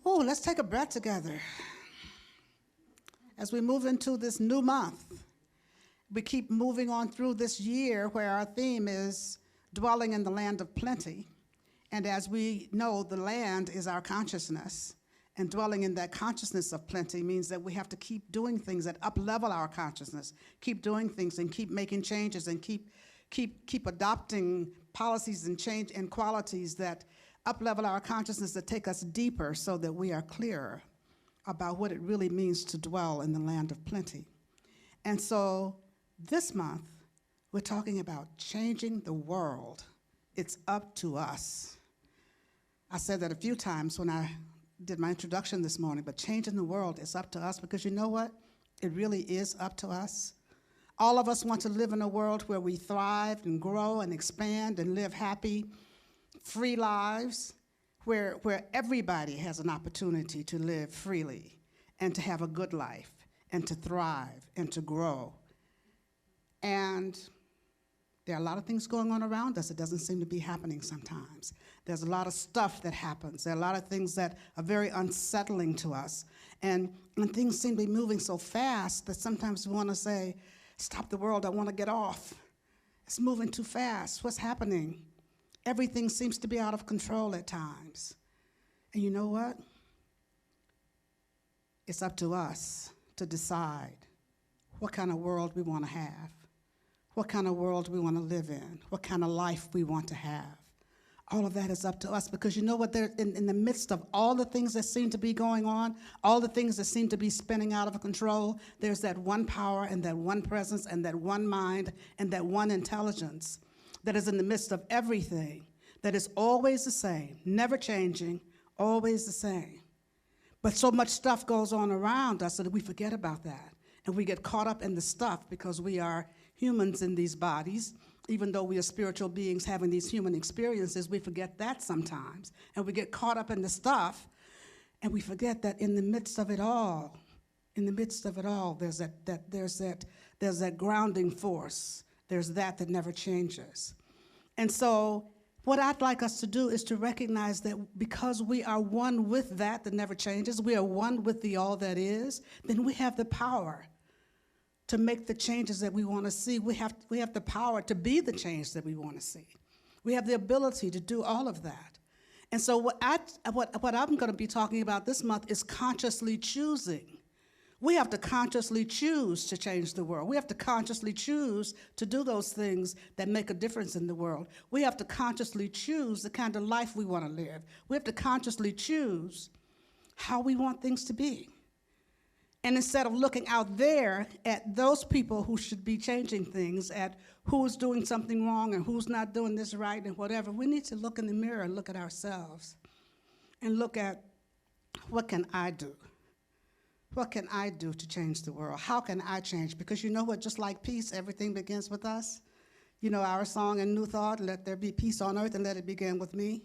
Oh, let's take a breath together. As we move into this new month, we keep moving on through this year where our theme is dwelling in the land of plenty. And as we know, the land is our consciousness. And dwelling in that consciousness of plenty means that we have to keep doing things that up-level our consciousness, keep doing things and keep making changes and keep adopting policies and change and qualities that up-level our consciousness, that take us deeper so that we are clearer about what it really means to dwell in the land of plenty. And so this month, we're talking about changing the world. It's up to us. I said that a few times when I did my introduction this morning, but changing the world is up to us, because you know what? It really is up to us. All of us want to live in a world where we thrive and grow and expand and live happy, free lives, where everybody has an opportunity to live freely and to have a good life and to thrive and to grow. And there are a lot of things going on around us. It doesn't seem to be happening sometimes. There's a lot of stuff that happens. There are a lot of things that are very unsettling to us. And things seem to be moving so fast that sometimes we want to say, stop the world, I want to get off. It's moving too fast. What's happening? Everything seems to be out of control at times. And you know what? It's up to us to decide what kind of world we want to have, what kind of world we want to live in, what kind of life we want to have. All of that is up to us, because you know what? In the midst of all the things that seem to be going on, all the things that seem to be spinning out of control, there's that one power and that one presence and that one mind and that one intelligence that is in the midst of everything, that is always the same, never changing, always the same. But so much stuff goes on around us that we forget about that. And we get caught up in the stuff because we are humans in these bodies. Even though we are spiritual beings having these human experiences, we forget that sometimes. And we get caught up in the stuff, and we forget that in the midst of it all, there's that grounding force. There's that never changes. And so what I'd like us to do is to recognize that because we are one with that never changes, we are one with the all that is, then we have the power to make the changes that we want to see. We have the power to be the change that we want to see. We have the ability to do all of that. And so what I'm going to be talking about this month is consciously choosing. We have to consciously choose to change the world. We have to consciously choose to do those things that make a difference in the world. We have to consciously choose the kind of life we want to live. We have to consciously choose how we want things to be. And instead of looking out there at those people who should be changing things, at who's doing something wrong and who's not doing this right and whatever, we need to look in the mirror and look at ourselves and look at, what can I do? What can I do to change the world? How can I change? Because you know what, just like peace, everything begins with us. You know our song in New Thought, let there be peace on earth and let it begin with me.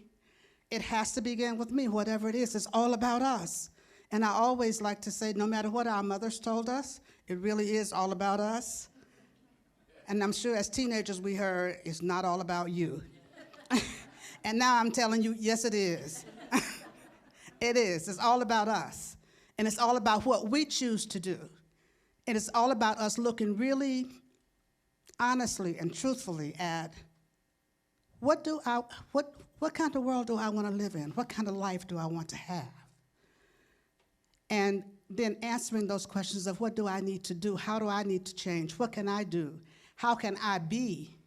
It has to begin with me, whatever it is. It's all about us. And I always like to say, no matter what our mothers told us, it really is all about us. And I'm sure as teenagers we heard, it's not all about you. And now I'm telling you, yes, it is. It is. It's all about us. And it's all about what we choose to do. And it's all about us looking really honestly and truthfully at what kind of world do I want to live in? What kind of life do I want to have? And then answering those questions of what do I need to do? How do I need to change? What can I do? How can I be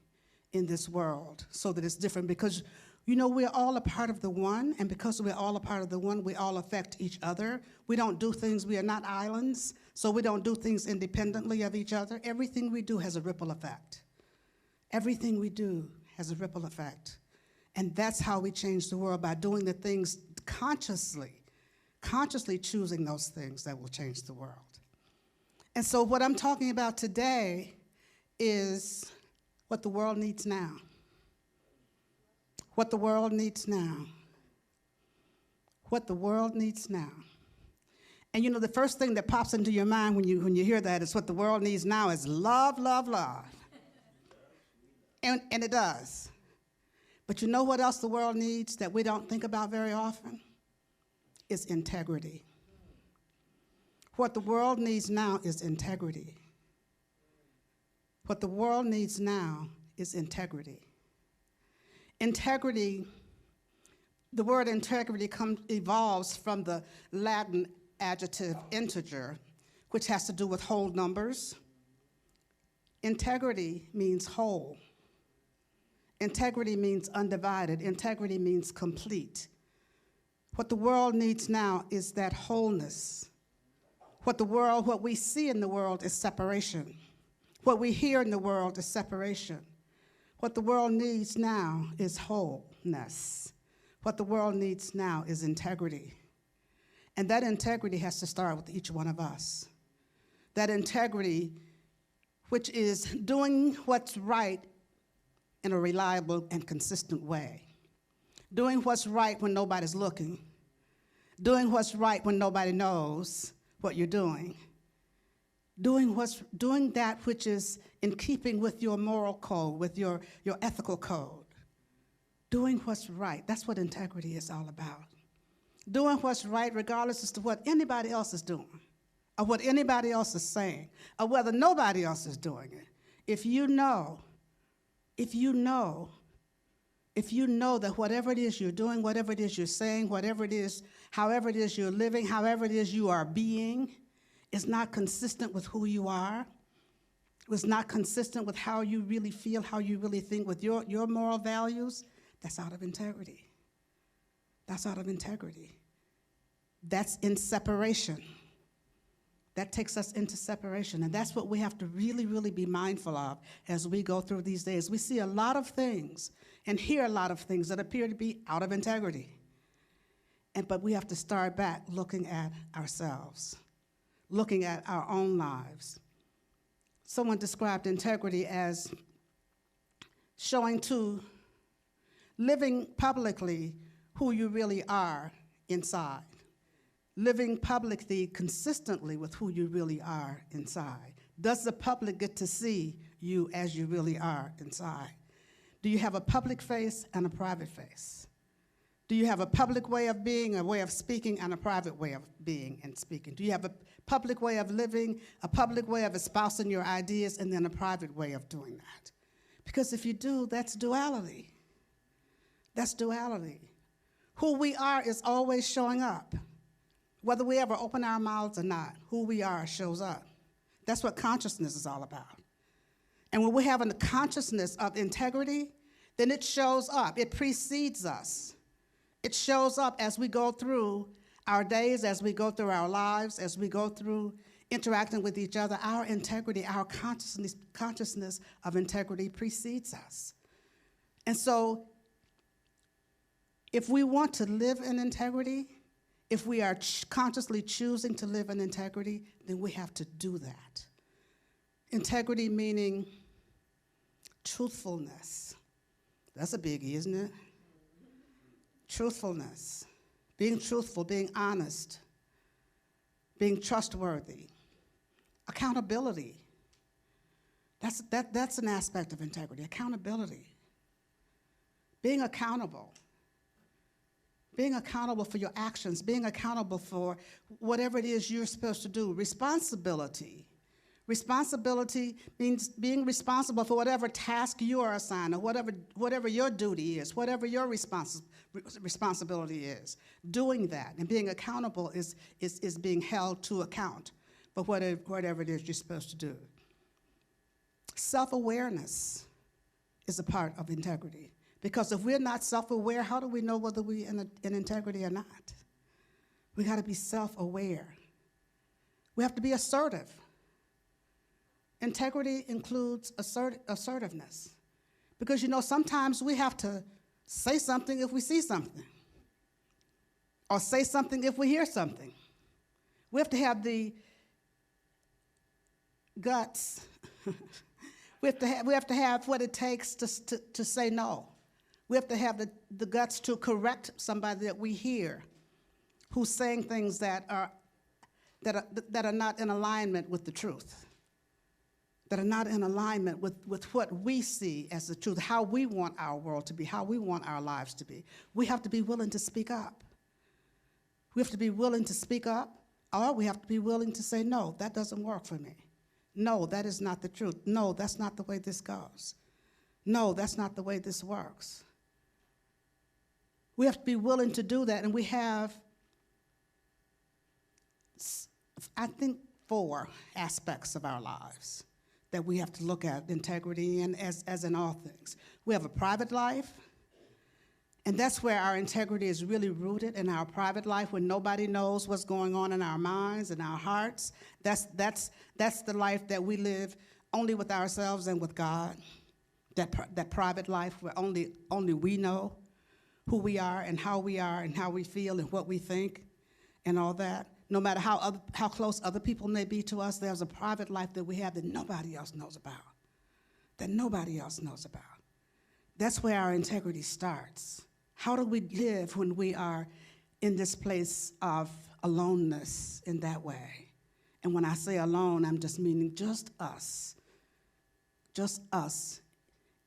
in this world so that it's different? Because, you know, we're all a part of the one, and because we're all a part of the one, we all affect each other. We don't do things, we are not islands, so we don't do things independently of each other. Everything we do has a ripple effect. Everything we do has a ripple effect. And that's how we change the world, by doing the things consciously choosing those things that will change the world. And so what I'm talking about today is what the world needs now. What the world needs now. What the world needs now. And you know, the first thing that pops into your mind when you hear that is what the world needs now is love, love, love. And it does. But you know what else the world needs that we don't think about very often? is integrity. What the world needs now is integrity. What the world needs now is integrity. Integrity, the word integrity evolves from the Latin adjective integer, which has to do with whole numbers. Integrity means whole. Integrity means undivided. Integrity means complete. What the world needs now is that wholeness. What we see in the world is separation. What we hear in the world is separation. What the world needs now is wholeness. What the world needs now is integrity. And that integrity has to start with each one of us. That integrity, which is doing what's right in a reliable and consistent way. Doing what's right when nobody's looking. Doing what's right when nobody knows what you're doing. Doing that which is in keeping with your moral code, with your ethical code. Doing what's right. That's what integrity is all about. Doing what's right regardless as to what anybody else is doing, or what anybody else is saying, or whether nobody else is doing it. If you know that whatever it is you're doing, whatever it is you're saying, whatever it is, however it is you're living, however it is you are being, is not consistent with who you are, is not consistent with how you really feel, how you really think, with your moral values, that's out of integrity. That's out of integrity. That's in separation. That takes us into separation. And that's what we have to really, really be mindful of as we go through these days. We see a lot of things and hear a lot of things that appear to be out of integrity. But we have to start back looking at ourselves, looking at our own lives. Someone described integrity as living publicly who you really are inside. Living publicly consistently with who you really are inside. Does the public get to see you as you really are inside? Do you have a public face and a private face? Do you have a public way of being, a way of speaking, and a private way of being and speaking? Do you have a public way of living, a public way of espousing your ideas, and then a private way of doing that? Because if you do, that's duality. That's duality. Who we are is always showing up. Whether we ever open our mouths or not, who we are shows up. That's what consciousness is all about. And when we have a consciousness of integrity, then it shows up. It precedes us. It shows up as we go through our days, as we go through our lives, as we go through interacting with each other. Our integrity, our consciousness of integrity precedes us. And so if we want to live in integrity, if we are consciously choosing to live in integrity, then we have to do that. Integrity meaning truthfulness. That's a biggie, isn't it? Truthfulness. Being truthful, being honest, being trustworthy. Accountability. That's an aspect of integrity, accountability. Being accountable. Being accountable for your actions, being accountable for whatever it is you're supposed to do. Responsibility. Responsibility means being responsible for whatever task you are assigned, or whatever your duty is, whatever your responsibility is. Doing that and being accountable is being held to account for whatever it is you're supposed to do. Self-awareness is a part of integrity. Because if we're not self-aware, how do we know whether we're in integrity or not? We got to be self-aware. We have to be assertive. Integrity includes assertiveness. Because, sometimes we have to say something if we see something. Or say something if we hear something. We have to have the guts. we have to have what it takes to say no. We have to have the guts to correct somebody that we hear who's saying things that are not in alignment with the truth, that are not in alignment with what we see as the truth, how we want our world to be, how we want our lives to be. We have to be willing to speak up. We have to be willing to speak up, or we have to be willing to say, no, that doesn't work for me. No, that is not the truth. No, that's not the way this goes. No, that's not the way this works. We have to be willing to do that, and we have, I think, 4 aspects of our lives that we have to look at integrity in, as in all things. We have a private life, and that's where our integrity is really rooted, in our private life, when nobody knows what's going on in our minds and our hearts. That's the life that we live only with ourselves and with God. That private life where only we know who we are and how we feel and what we think and all that. No matter how close other people may be to us, there's a private life that we have that nobody else knows about. That's where our integrity starts. How do we live when we are in this place of aloneness in that way? And when I say alone, I'm just meaning just us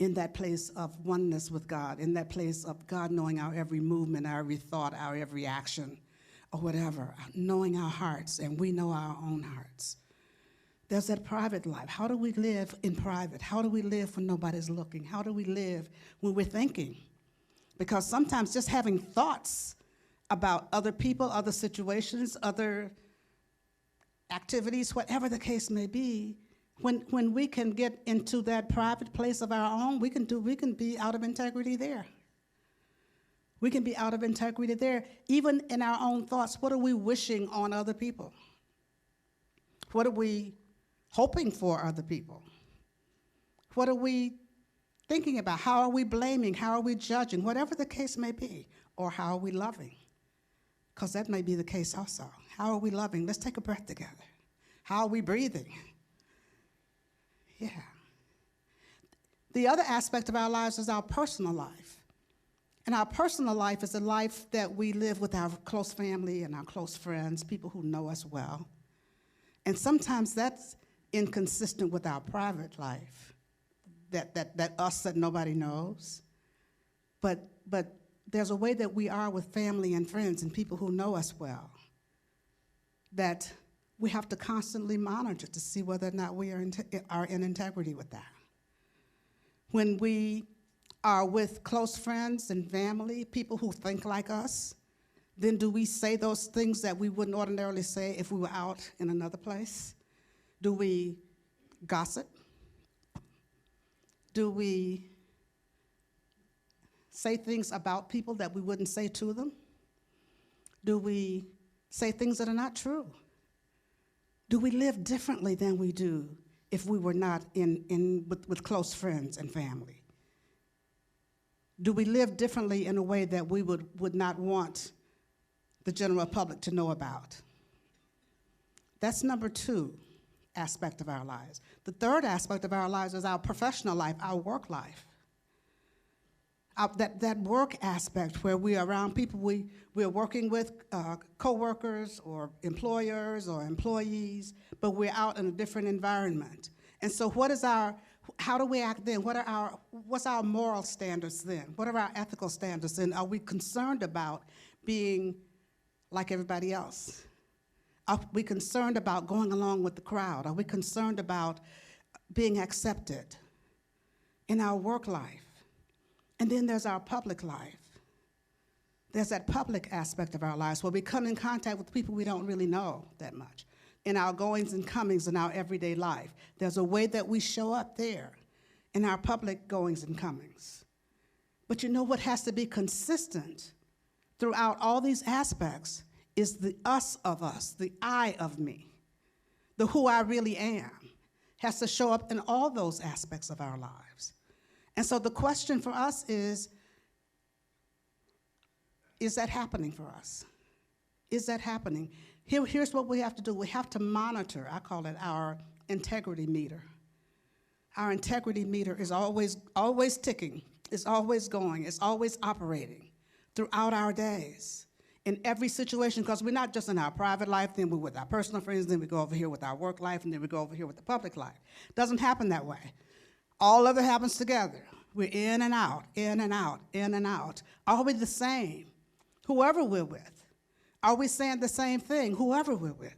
in that place of oneness with God, in that place of God knowing our every movement, our every thought, our every action, or whatever, knowing our hearts, and we know our own hearts. There's that private life. How do we live in private? How do we live when nobody's looking? How do we live when we're thinking? Because sometimes just having thoughts about other people, other situations, other activities, whatever the case may be, when we can get into that private place of our own, we can be out of integrity there. We can be out of integrity there. Even in our own thoughts, what are we wishing on other people? What are we hoping for other people? What are we thinking about? How are we blaming? How are we judging? Whatever the case may be. Or how are we loving? Because that may be the case also. How are we loving? Let's take a breath together. How are we breathing? Yeah. The other aspect of our lives is our personal life. And our personal life is a life that we live with our close family and our close friends, people who know us well. And sometimes that's inconsistent with our private life, that us that nobody knows. But there's a way that we are with family and friends and people who know us well that we have to constantly monitor to see whether or not we are in integrity with that. When we are with close friends and family, people who think like us, then do we say those things that we wouldn't ordinarily say if we were out in another place? Do we gossip? Do we say things about people that we wouldn't say to them? Do we say things that are not true? Do we live differently than we do if we were not with close friends and family? Do we live differently in a way that we would not want the general public to know about? That's number 2 aspect of our lives. The third aspect of our lives is our professional life, our work life. That work aspect where we are around people we're working with, co-workers or employers or employees, but we're out in a different environment. And so how do we act then? What's our moral standards then? What are our ethical standards then? Are we concerned about being like everybody else? Are we concerned about going along with the crowd? Are we concerned about being accepted in our work life? And then there's our public life. There's that public aspect of our lives where we come in contact with people we don't really know that much. In our goings and comings in our everyday life, there's a way that we show up there in our public goings and comings. But you know what has to be consistent throughout all these aspects is the us of us, the I of me, the who I really am, has to show up in all those aspects of our lives. And so the question for us is that happening for us? Is that happening? Here's what we have to do. We have to monitor, I call it our integrity meter. Our integrity meter is always ticking. It's always going. It's always operating throughout our days in every situation, because we're not just in our private life, then we're with our personal friends, then we go over here with our work life, and then we go over here with the public life. It doesn't happen that way. All of it happens together. We're in and out, in and out, in and out. Always the same, whoever we're with. Are we saying the same thing, whoever we're with?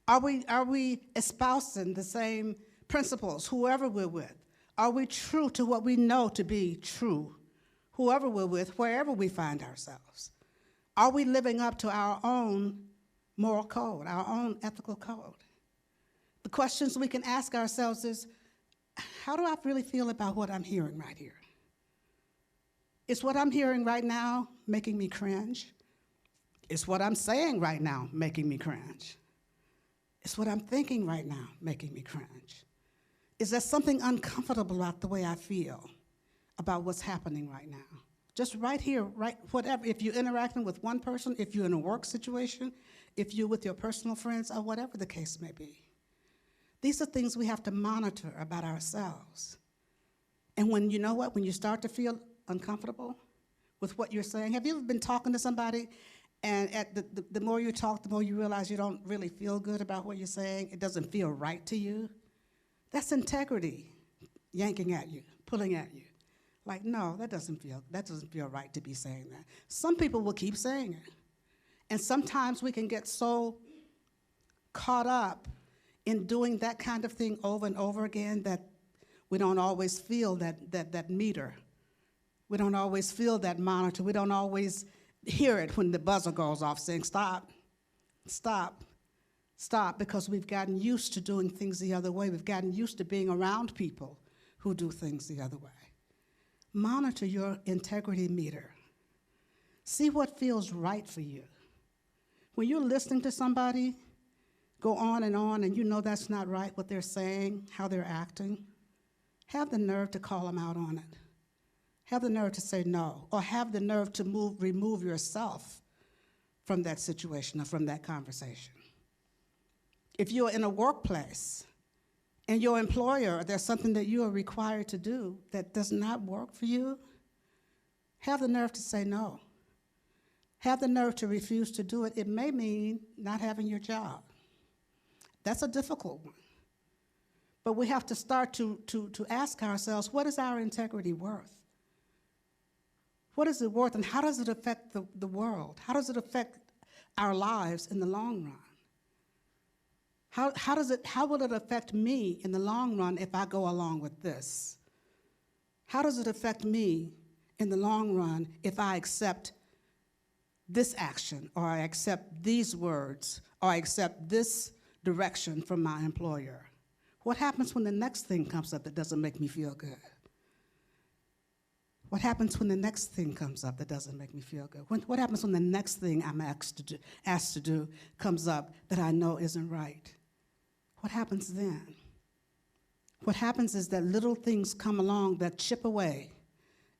Are we espousing the same principles, whoever we're with? Are we true to what we know to be true, whoever we're with, wherever we find ourselves? Are we living up to our own moral code, our own ethical code? The questions we can ask ourselves is, how do I really feel about what I'm hearing right here? Is what I'm hearing right now making me cringe? Is what I'm saying right now making me cringe? Is what I'm thinking right now making me cringe? Is there something uncomfortable about the way I feel about what's happening right now? Just right here, right, whatever, if you're interacting with one person, if you're in a work situation, if you're with your personal friends, or whatever the case may be. These are things we have to monitor about ourselves. And when, you know what, when you start to feel uncomfortable with what you're saying, have you ever been talking to somebody and the more you talk, the more you realize you don't really feel good about what you're saying? It doesn't feel right to you. That's integrity yanking at you, pulling at you. Like, no, that doesn't feel right to be saying that. Some people will keep saying it. And sometimes we can get so caught up in doing that kind of thing over and over again that we don't always feel that meter. We don't always feel that monitor. We don't always hear it when the buzzer goes off saying, stop, stop, stop, because we've gotten used to doing things the other way. We've gotten used to being around people who do things the other way. Monitor your integrity meter. See what feels right for you. When you're listening to somebody go on, and you know that's not right, what they're saying, how they're acting, have the nerve to call them out on it. Have the nerve to say no, or have the nerve to remove yourself from that situation or from that conversation. If you're in a workplace and your employer, there's something that you are required to do that does not work for you, have the nerve to say no. Have the nerve to refuse to do it. It may mean not having your job. That's a difficult one. But we have to start to ask ourselves, what is our integrity worth? What is it worth, and how does it affect the world? How does it affect our lives in the long run? How will it affect me in the long run if I go along with this? How does it affect me in the long run if I accept this action, or I accept these words, or I accept this direction from my employer? What happens when the next thing comes up that doesn't make me feel good? What happens when the next thing comes up that doesn't make me feel good? What happens when the next thing I'm asked to do comes up that I know isn't right? What happens then? What happens is that little things come along that chip away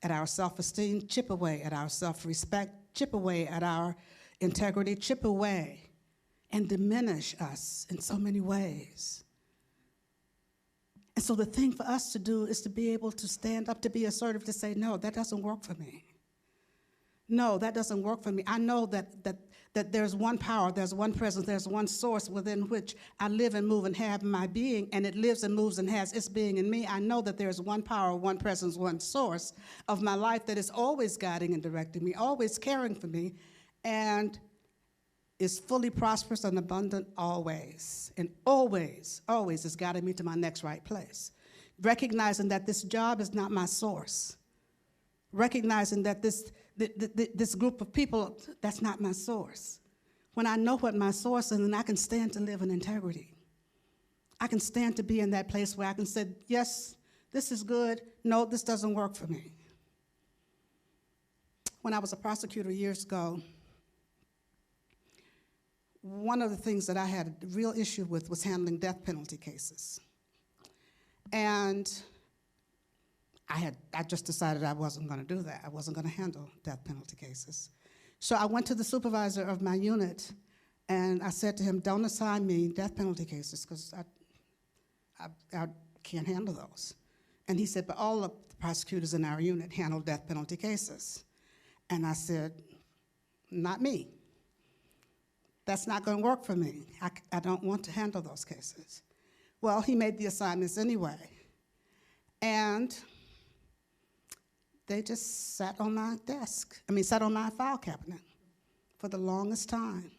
at our self-esteem, chip away at our self-respect, chip away at our integrity, chip away and diminish us in so many ways. And so the thing for us to do is to be able to stand up, to be assertive, to say, no, that doesn't work for me. No, that doesn't work for me. I know that there's one power, there's one presence, there's one source within which I live and move and have my being, and it lives and moves and has its being in me. I know that there's one power, one presence, one source of my life that is always guiding and directing me, always caring for me, and is fully prosperous and abundant always, and always, always is guiding me to my next right place. Recognizing that this job is not my source. Recognizing that this group of people, that's not my source. When I know what my source is, then I can stand to live in integrity. I can stand to be in that place where I can say, yes, this is good. No, this doesn't work for me. When I was a prosecutor years ago, one of the things that I had a real issue with was handling death penalty cases. And I just decided I wasn't going to do that. I wasn't going to handle death penalty cases. So I went to the supervisor of my unit, and I said to him, don't assign me death penalty cases, because I can't handle those. And he said, but all of the prosecutors in our unit handle death penalty cases. And I said, not me. That's not going to work for me. I don't want to handle those cases. Well, he made the assignments anyway. And they just sat on my desk. Sat on my file cabinet for the longest time.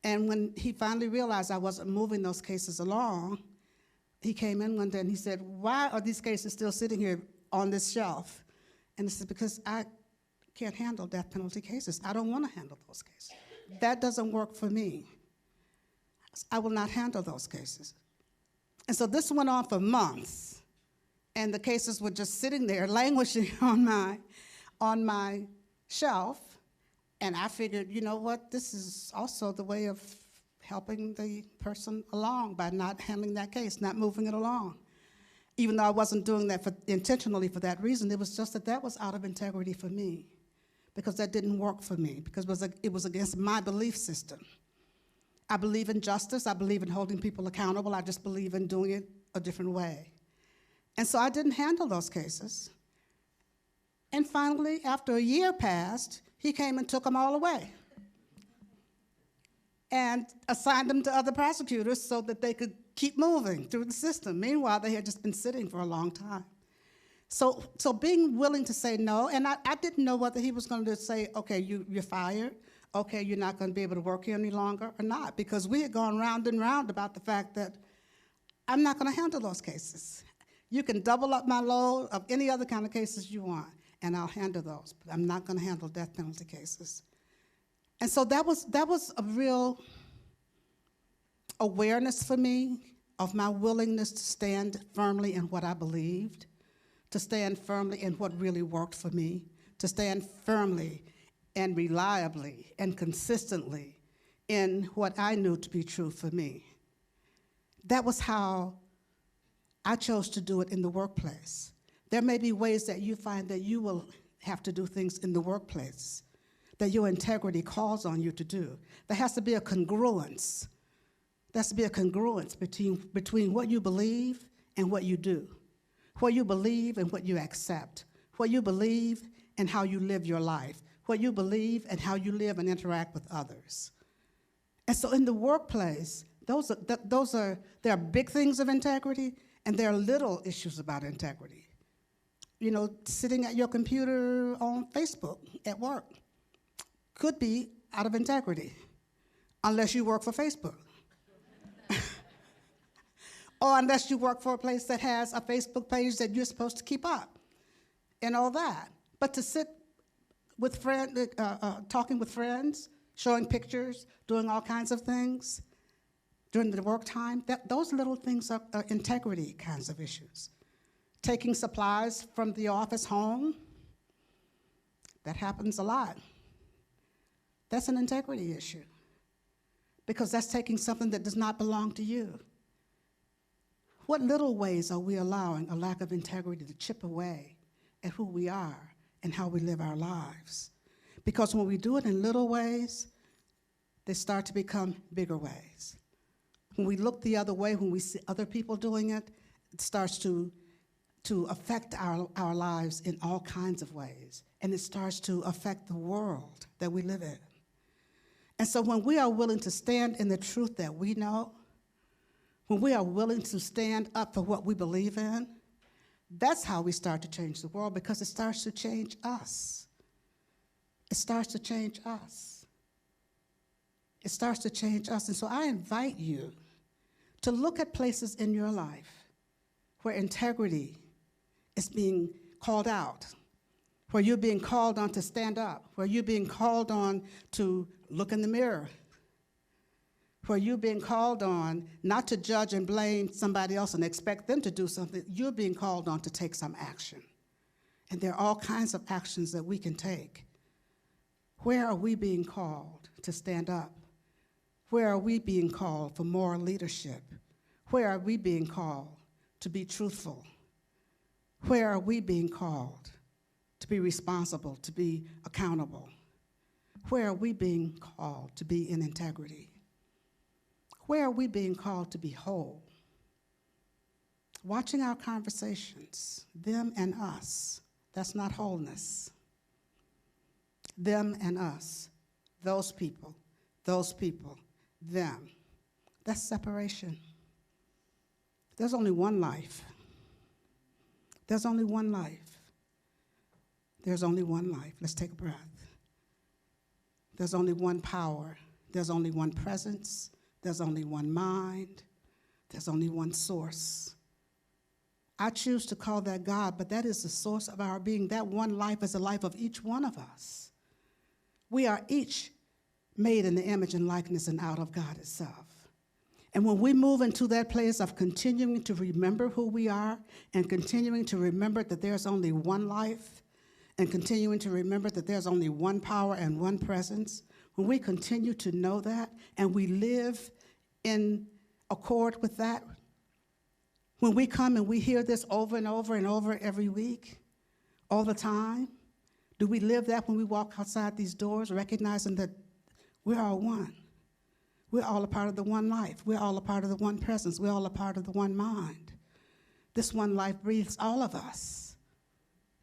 And when he finally realized I wasn't moving those cases along, he came in one day and he said, "Why are these cases still sitting here on this shelf?" And I said, "Because I can't handle death penalty cases. I don't want to handle those cases. That doesn't work for me. I will not handle those cases." And so this went on for months, and the cases were just sitting there languishing on my shelf. And I figured, you know what, this is also the way of helping the person along by not handling that case, not moving it along. Even though I wasn't doing that intentionally for that reason, it was just that was out of integrity for me, because that didn't work for me, because it was against my belief system. I believe in justice. I believe in holding people accountable. I just believe in doing it a different way. And so I didn't handle those cases. And finally, after a year passed, he came and took them all away and assigned them to other prosecutors so that they could keep moving through the system. Meanwhile, they had just been sitting for a long time. So being willing to say no, and I didn't know whether he was going to say, "Okay, you're fired. Okay, you're not going to be able to work here any longer," or not, because we had gone round and round about the fact that I'm not going to handle those cases. You can double up my load of any other kind of cases you want, and I'll handle those, but I'm not going to handle death penalty cases. And so that was a real awareness for me of my willingness to stand firmly in what I believed, to stand firmly in what really worked for me, to stand firmly and reliably and consistently in what I knew to be true for me. That was how I chose to do it in the workplace. There may be ways that you find that you will have to do things in the workplace that your integrity calls on you to do. There has to be a congruence. There has to be a congruence between what you believe and what you do, what you believe and what you accept, what you believe and how you live your life, what you believe and how you live and interact with others. And so in the workplace, there are big things of integrity, and there are little issues about integrity. You know, sitting at your computer on Facebook at work could be out of integrity, unless you work for Facebook. Or unless you work for a place that has a Facebook page that you're supposed to keep up and all that. But to sit with friends, talking with friends, showing pictures, doing all kinds of things during the work time, those little things are integrity kinds of issues. Taking supplies from the office home, that happens a lot. That's an integrity issue, because that's taking something that does not belong to you. What little ways are we allowing a lack of integrity to chip away at who we are and how we live our lives? Because when we do it in little ways, they start to become bigger ways. When we look the other way, when we see other people doing it, it starts to affect our lives in all kinds of ways. And it starts to affect the world that we live in. And so when we are willing to stand in the truth that we know, when we are willing to stand up for what we believe in, that's how we start to change the world, because it starts to change us. It starts to change us. It starts to change us. And so I invite you to look at places in your life where integrity is being called out, where you're being called on to stand up, where you're being called on to look in the mirror, where you're being called on not to judge and blame somebody else and expect them to do something. You're being called on to take some action. And there are all kinds of actions that we can take. Where are we being called to stand up? Where are we being called for moral leadership? Where are we being called to be truthful? Where are we being called to be responsible, to be accountable? Where are we being called to be in integrity? Where are we being called to be whole? Watching our conversations, them and us, that's not wholeness. Them and us, those people, them. That's separation. There's only one life. There's only one life. There's only one life. Let's take a breath. There's only one power. There's only one presence. There's only one mind. There's only one source. I choose to call that God, but that is the source of our being. That one life is the life of each one of us. We are each made in the image and likeness and out of God itself. And when we move into that place of continuing to remember who we are and continuing to remember that there's only one life and continuing to remember that there's only one power and one presence, when we continue to know that and we live in accord with that, when we come and we hear this over and over and over every week, all the time, do we live that when we walk outside these doors, recognizing that we're all one? We're all a part of the one life. We're all a part of the one presence. We're all a part of the one mind. This one life breathes all of us.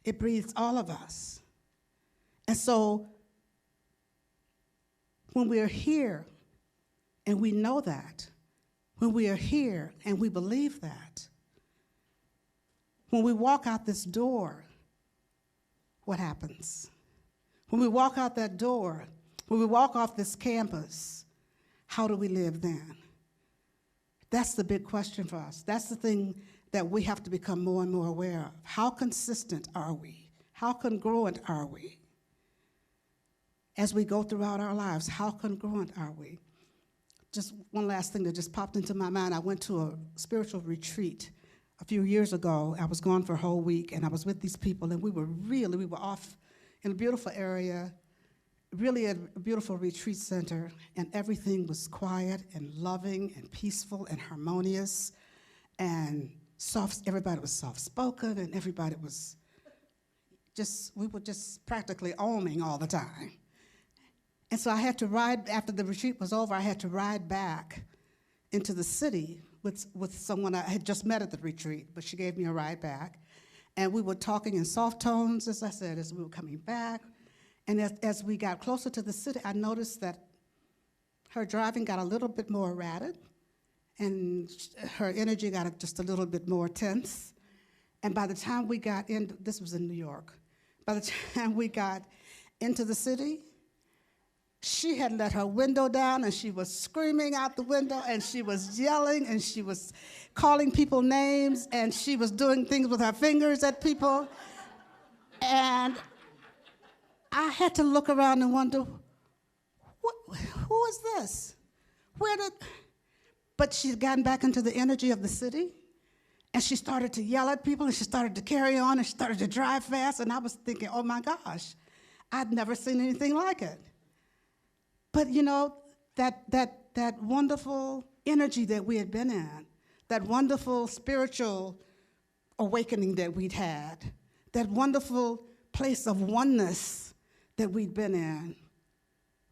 It breathes all of us. And so when we are here and we know that, when we are here and we believe that, when we walk out this door, what happens? When we walk out that door, when we walk off this campus, how do we live then? That's the big question for us. That's the thing that we have to become more and more aware of. How consistent are we? How congruent are we? As we go throughout our lives, how congruent are we? Just one last thing that just popped into my mind. I went to a spiritual retreat a few years ago. I was gone for a whole week, and I was with these people, and we were off in a beautiful area, really a beautiful retreat center, and everything was quiet and loving and peaceful and harmonious and soft. Everybody was soft-spoken, and everybody was we were just practically oming all the time. And so I had to ride, after the retreat was over, I had to ride back into the city with someone I had just met at the retreat, but she gave me a ride back. And we were talking in soft tones, as I said, as we were coming back. And as we got closer to the city, I noticed that her driving got a little bit more erratic, and her energy got just a little bit more tense. And by the time we got in, this was in New York, by the time we got into the city, she had let her window down, and she was screaming out the window, and she was yelling, and she was calling people names, and she was doing things with her fingers at people. And I had to look around and wonder, who is this? But she'd gotten back into the energy of the city, and she started to yell at people, and she started to carry on, and she started to drive fast, and I was thinking, oh my gosh, I'd never seen anything like it. But you know, that wonderful energy that we had been in, that wonderful spiritual awakening that we'd had, that wonderful place of oneness that we'd been in,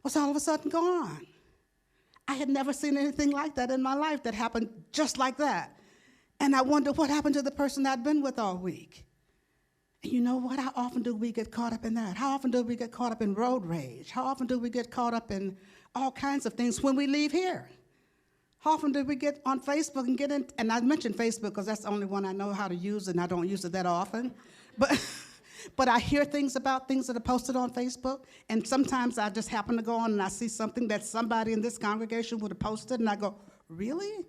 was all of a sudden gone. I had never seen anything like that in my life that happened just like that. And I wondered what happened to the person I'd been with all week. And you know what? How often do we get caught up in that? How often do we get caught up in road rage? How often do we get caught up in all kinds of things when we leave here? How often do we get on Facebook and get in? And I mentioned Facebook because that's the only one I know how to use, and I don't use it that often. But I hear things about things that are posted on Facebook, and sometimes I just happen to go on and I see something that somebody in this congregation would have posted, and I go, really?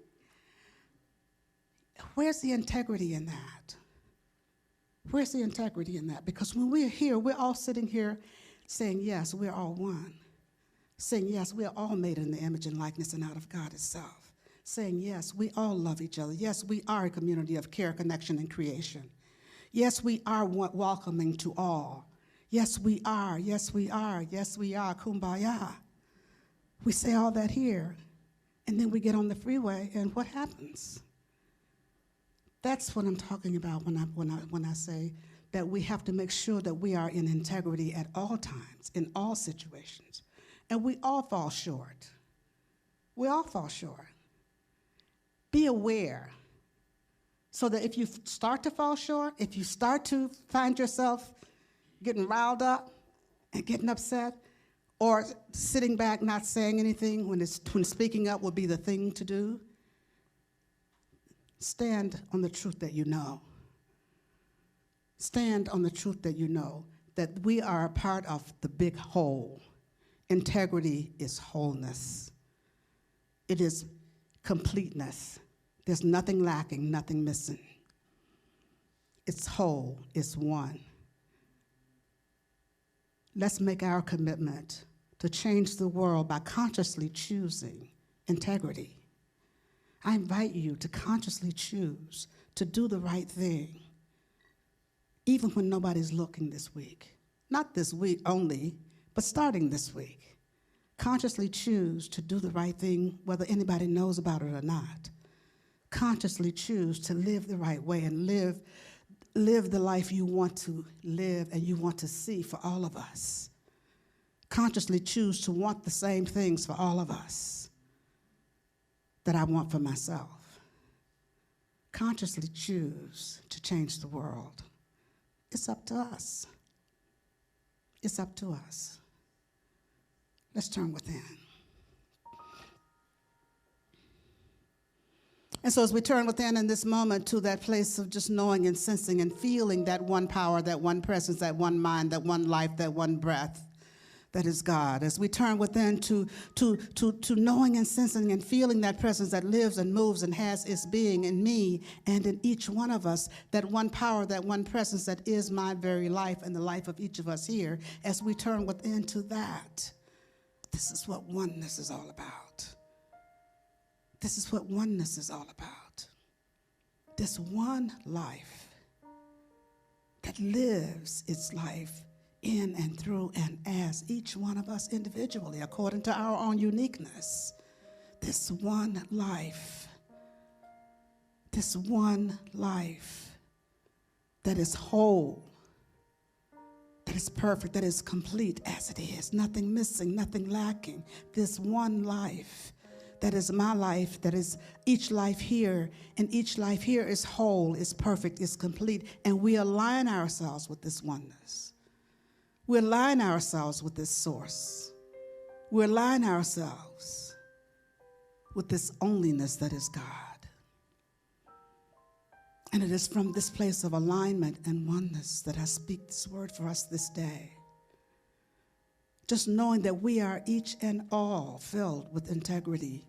Where's the integrity in that? Where's the integrity in that? Because when we're here, we're all sitting here saying, yes, we're all one. Saying, yes, we are all made in the image and likeness and out of God itself. Saying, yes, we all love each other. Yes, we are a community of care, connection, and creation. Yes, we are welcoming to all. Yes, we are. Yes, we are. Yes, we are. Kumbaya. We say all that here, and then we get on the freeway, and what happens? That's what I'm talking about when I say that we have to make sure that we are in integrity at all times, in all situations. And we all fall short. We all fall short. Be aware so that if you start to fall short, if you start to find yourself getting riled up and getting upset, or sitting back not saying anything when speaking up would be the thing to do, stand on the truth that you know. Stand on the truth that you know, that we are a part of the big whole. Integrity is wholeness. It is completeness. There's nothing lacking, nothing missing. It's whole, it's one. Let's make our commitment to change the world by consciously choosing integrity. I invite you to consciously choose to do the right thing, even when nobody's looking this week. Not this week only, but starting this week. Consciously choose to do the right thing, whether anybody knows about it or not. Consciously choose to live the right way and live the life you want to live and you want to see for all of us. Consciously choose to want the same things for all of us that I want for myself. Consciously choose to change the world. It's up to us. It's up to us. Let's turn within. And so as we turn within in this moment to that place of just knowing and sensing and feeling that one power, that one presence, that one mind, that one life, that one breath, that is God. As we turn within to knowing and sensing and feeling that presence that lives and moves and has its being in me and in each one of us, that one power, that one presence that is my very life and the life of each of us here, as we turn within to that, this is what oneness is all about. This is what oneness is all about. This one life that lives its life in and through and as each one of us individually, according to our own uniqueness. This one life that is whole, that is perfect, that is complete as it is, nothing missing, nothing lacking. This one life that is my life, that is each life here, and each life here is whole, is perfect, is complete, and we align ourselves with this oneness. We align ourselves with this source. We align ourselves with this onlyness that is God. And it is from this place of alignment and oneness that I speak this word for us this day. Just knowing that we are each and all filled with integrity.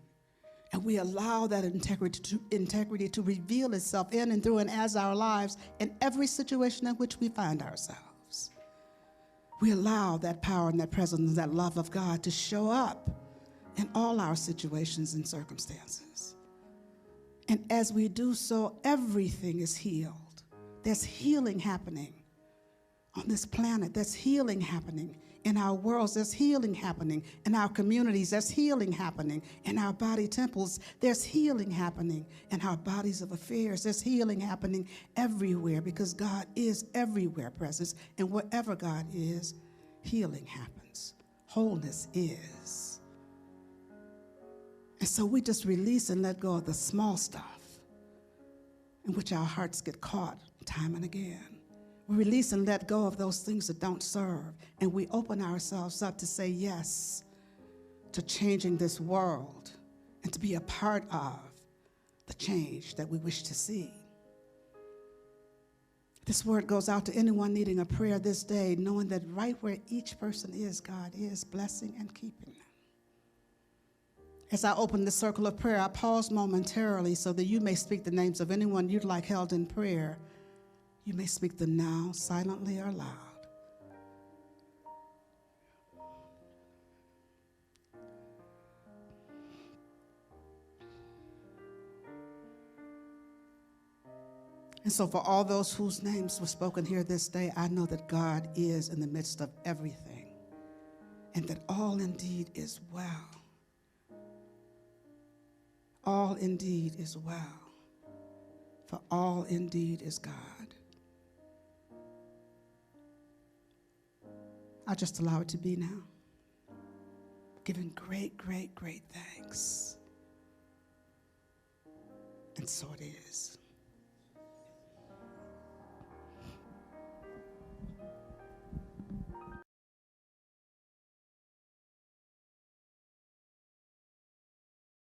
And we allow that integrity to reveal itself in and through and as our lives in every situation in which we find ourselves. We allow that power and that presence and that love of God to show up in all our situations and circumstances. And as we do so, everything is healed. There's healing happening on this planet. There's healing happening in our worlds. There's healing happening in our communities. There's healing happening in our body temples. There's healing happening in our bodies of affairs. There's healing happening everywhere because God is everywhere present. And wherever God is, healing happens. Wholeness is. And so we just release and let go of the small stuff in which our hearts get caught time and again. We release and let go of those things that don't serve, and we open ourselves up to say yes to changing this world and to be a part of the change that we wish to see. This word goes out to anyone needing a prayer this day, knowing that right where each person is, God is blessing and keeping them. As I open the circle of prayer, I pause momentarily so that you may speak the names of anyone you'd like held in prayer. You may speak them now, silently or loud. And so for all those whose names were spoken here this day, I know that God is in the midst of everything and that all indeed is well. All indeed is well, for all indeed is God. I'll just allow it to be now. Giving great, great, great thanks. And so it is.